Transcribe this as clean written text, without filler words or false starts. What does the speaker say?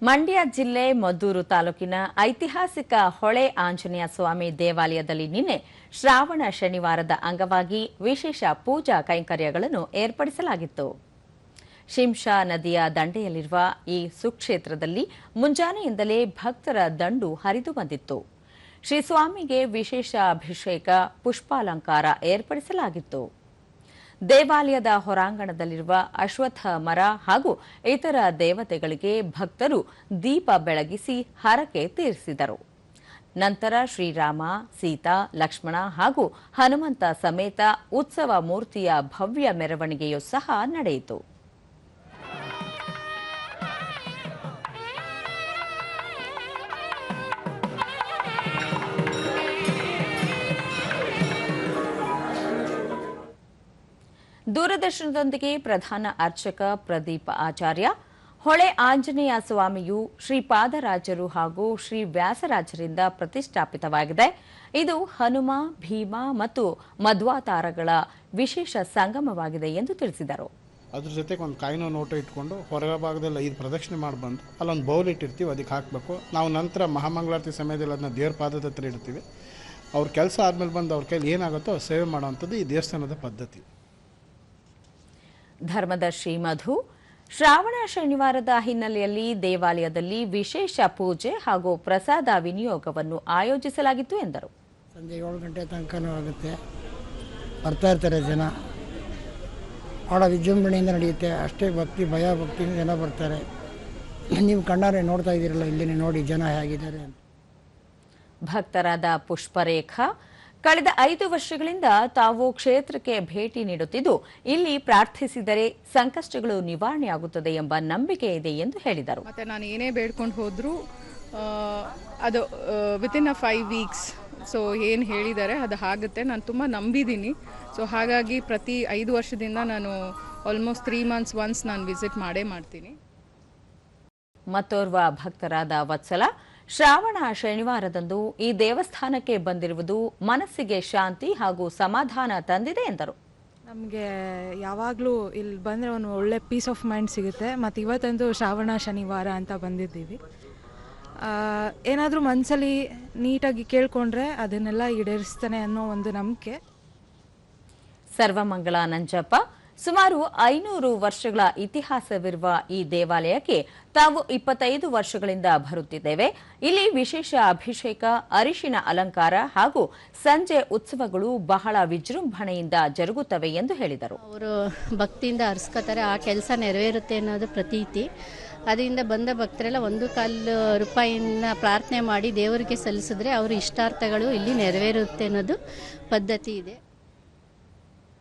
ಮಂಡ್ಯ ಜಿಲ್ಲೆ ಮದ್ದೂರು ತಾಲೂಕಿನ ಐತಿಹಾಸಿಕ ಹೊಳೆ ಆಂಜನೇಯ ಸ್ವಾಮಿ ದೇವಾಲಯದಲ್ಲಿ ನಿನ್ನೆ ಶ್ರಾವಣ ಶನಿವಾರದ ಅಂಗವಾಗಿ ವಿಶೇಷ ಪೂಜಾ ಕೈಂಕರ್ಯಗಳನ್ನು ಏರ್ಪಡಿಸಲಾಗಿತ್ತು. ಶಿಂಷಾ ನದಿಯ ದಂಡೆಯಲ್ಲಿರುವ ಈ ಸುಕ್ಷೇತ್ರದಲ್ಲಿ ಮುಂಜಾನೆಯಿಂದಲೇ ಭಕ್ತರ ದಂಡು ಹರಿದು ಬಂದಿತ್ತು. ಶ್ರೀ ಸ್ವಾಮಿಗೆ ವಿಶೇಷ ಅಭಿಷೇಕ, ಪುಷ್ಪಾಲಂಕಾರ ಏರ್ಪಡಿಸಲಾಗಿತ್ತು. ದೇವಾಲಯದ ಹೊರಾಂಗಣದಲ್ಲಿರುವ ಅಶ್ವತ್ಥ ಮರ ಹಾಗೂ ಇತರ ದೇವತೆಗಳಿಗೆ ಭಕ್ತರು ದೀಪ ಬೆಳಗಿಸಿ ಹರಕೆ ತೀರಿಸಿದರು. ನಂತರ ಶ್ರೀರಾಮ, ಸೀತಾ, ಲಕ್ಷ್ಮಣ ಹಾಗೂ ಹನುಮಂತ ಸಮೇತ ಉತ್ಸವ ಮೂರ್ತಿಯ ಭವ್ಯ ಮೆರವಣಿಗೆಯೂ ಸಹ ನಡೆಯಿತು. ದೂರದರ್ಶನದೊಂದಿಗೆ ಪ್ರಧಾನ ಅರ್ಚಕ ಪ್ರದೀಪ ಆಚಾರ್ಯ, ಹೊಳೆ ಆಂಜನೇಯ ಸ್ವಾಮಿಯು ಶ್ರೀಪಾದರಾಜರು ಹಾಗೂ ಶ್ರೀ ವ್ಯಾಸರಾಜರಿಂದ ಪ್ರತಿಷ್ಠಾಪಿತವಾಗಿದೆ. ಇದು ಹನುಮ, ಭೀಮ ಮತ್ತು ಮಧ್ವಾತಾರಗಳ ವಿಶೇಷ ಸಂಗಮವಾಗಿದೆ ಎಂದು ತಿಳಿಸಿದರು. ಅದ್ರ ಜೊತೆಗೆ ಒಂದು ಕಾಯಿನ ನೋಟು ಇಟ್ಕೊಂಡು ಹೊರ ಭಾಗದಲ್ಲಿ 5 ಪ್ರದಕ್ಷಿಣೆ ಮಾಡಿ ಬಂದು ಅಲ್ಲೊಂದು ಬೌಲ್ ಇಟ್ಟಿರ್ತೀವಿ, ಅದಕ್ಕೆ ಹಾಕಬೇಕು. ನಾವು ನಂತರ ಮಹಾಮಂಗಳಾರತಿ ಸಮಯದಲ್ಲಿ ಅದನ್ನ ದೇವ್ರ ಪಾದದ ಹತ್ರ ಇಡ್ತೀವಿ. ಅವ್ರ ಕೆಲಸ ಆದಮೇಲೆ ಬಂದು ಅವ್ರ ಕೈಲಿ ಏನಾಗುತ್ತೋ ಸೇವೆ ಮಾಡುವಂಥದ್ದು ಈ ದೇವಸ್ಥಾನದ ಪದ್ಧತಿ. ಧರ್ಮದರ್ಶಿ ಮಧು, ಶ್ರಾವಣ ಶನಿವಾರದ ಹಿನ್ನೆಲೆಯಲ್ಲಿ ದೇವಾಲಯದಲ್ಲಿ ವಿಶೇಷ ಪೂಜೆ ಹಾಗೂ ಪ್ರಸಾದ ವಿನಿಯೋಗವನ್ನು ಆಯೋಜಿಸಲಾಗಿತ್ತು ಎಂದರು. ಸಂಜೆ 7 ಗಂಟೆ ತನಕನೂ ಆಗುತ್ತೆ. ಬರ್ತಾ ಇರ್ತಾರೆ ಜನ, ಭಾಳ ವಿಜೃಂಭಣೆಯಿಂದ ನಡೆಯುತ್ತೆ. ಅಷ್ಟೇ ಭಯ ಭಕ್ತಿಯಿಂದ ಜನ ಬರ್ತಾರೆ. ನೀವು ಕಣ್ಣಾರೆ ನೋಡ್ತಾ ಇದ್ದೀರಲ್ಲ, ಇಲ್ಲಿನೇ ನೋಡಿ ಜನ ಹೇಗಿದ್ದಾರೆ ಅಂತ. ಭಕ್ತರಾದ ಪುಷ್ಪರೇಖಾ, ಕಳೆದ 5 ವರ್ಷಗಳಿಂದ ತಾವು ಕ್ಷೇತ್ರಕ್ಕೆ ಭೇಟಿ ನೀಡುತ್ತಿದ್ದು ಇಲ್ಲಿ ಪ್ರಾರ್ಥಿಸಿದರೆ ಸಂಕಷ್ಟಗಳು ನಿವಾರಣೆಯಾಗುತ್ತದೆ ಎಂಬ ನಂಬಿಕೆ ಇದೆ ಎಂದು ಹೇಳಿದರು. ಮತ್ತೆ ನಾನು ಏನೇ ಬೇಡ್ಕೊಂಡು ಹೋದರೂ ಅದು ವಿತಿನ್ 5 ವೀಕ್ಸ್ ಸೊ ಏನು ಹೇಳಿದ್ದಾರೆ ಅದು ಆಗುತ್ತೆ. ನಾನು ತುಂಬ ನಂಬಿದ್ದೀನಿ. ಸೊ ಹಾಗಾಗಿ ಪ್ರತಿ 5 ವರ್ಷದಿಂದ ನಾನು ಆಲ್ಮೋಸ್ಟ್ 3 ಮಂತ್ಸ್ ಒನ್ಸ್ ನಾನು ವಿಸಿಟ್ ಮಾಡ್ತೀನಿ. ಮತ್ತೋರ್ವ ಭಕ್ತರಾದ ವತ್ಸಲ, ಶ್ರಾವಣ ಶನಿವಾರದಂದು ಈ ದೇವಸ್ಥಾನಕ್ಕೆ ಬಂದಿರುವುದು ಮನಸ್ಸಿಗೆ ಶಾಂತಿ ಹಾಗೂ ಸಮಾಧಾನ ತಂದಿದೆ ಎಂದರು. ನಮಗೆ ಯಾವಾಗಲೂ ಇಲ್ಲಿ ಬಂದರೆ ಒಂದು ಒಳ್ಳೆ ಪೀಸ್ ಆಫ್ ಮೈಂಡ್ ಸಿಗುತ್ತೆ. ಮತ್ತು ಇವತ್ತಂದು ಶ್ರಾವಣ ಶನಿವಾರ ಅಂತ ಬಂದಿದ್ದೀವಿ. ಏನಾದರೂ ಮನಸ್ಸಲ್ಲಿ ನೀಟಾಗಿ ಕೇಳ್ಕೊಂಡ್ರೆ ಅದನ್ನೆಲ್ಲ ಈಡೇರಿಸ್ತಾನೆ ಅನ್ನೋ ಒಂದು ನಂಬಿಕೆ. ಸರ್ವಮಂಗಳ ನಂಜಪ್ಪ, ಸುಮಾರು 500 ವರ್ಷಗಳ ಇತಿಹಾಸವಿರುವ ಈ ದೇವಾಲಯಕ್ಕೆ ತಾವು 25 ವರ್ಷಗಳಿಂದ ಬರುತ್ತಿದ್ದೇವೆ. ಇಲ್ಲಿ ವಿಶೇಷ ಅಭಿಷೇಕ, ಅರಿಶಿನ ಅಲಂಕಾರ ಹಾಗೂ ಸಂಜೆ ಉತ್ಸವಗಳು ಬಹಳ ವಿಜೃಂಭಣೆಯಿಂದ ಜರುಗುತ್ತವೆ ಎಂದು ಹೇಳಿದರು. ಅವರು ಭಕ್ತಿಯಿಂದ ಅರ್ಸ್ಕೊತಾರೆ, ಆ ಕೆಲಸ ನೆರವೇರುತ್ತೆ ಅನ್ನೋದು ಪ್ರತೀತಿ. ಅದರಿಂದ ಬಂದ ಭಕ್ತರೆಲ್ಲ 1 ರೂಪಾಯಿನ ಪ್ರಾರ್ಥನೆ ಮಾಡಿ ದೇವರಿಗೆ ಸಲ್ಲಿಸಿದ್ರೆ ಅವರ ಇಷ್ಟಾರ್ಥಗಳು ಇಲ್ಲಿ ನೆರವೇರುತ್ತೆ ಅನ್ನೋದು ಪದ್ಧತಿ ಇದೆ.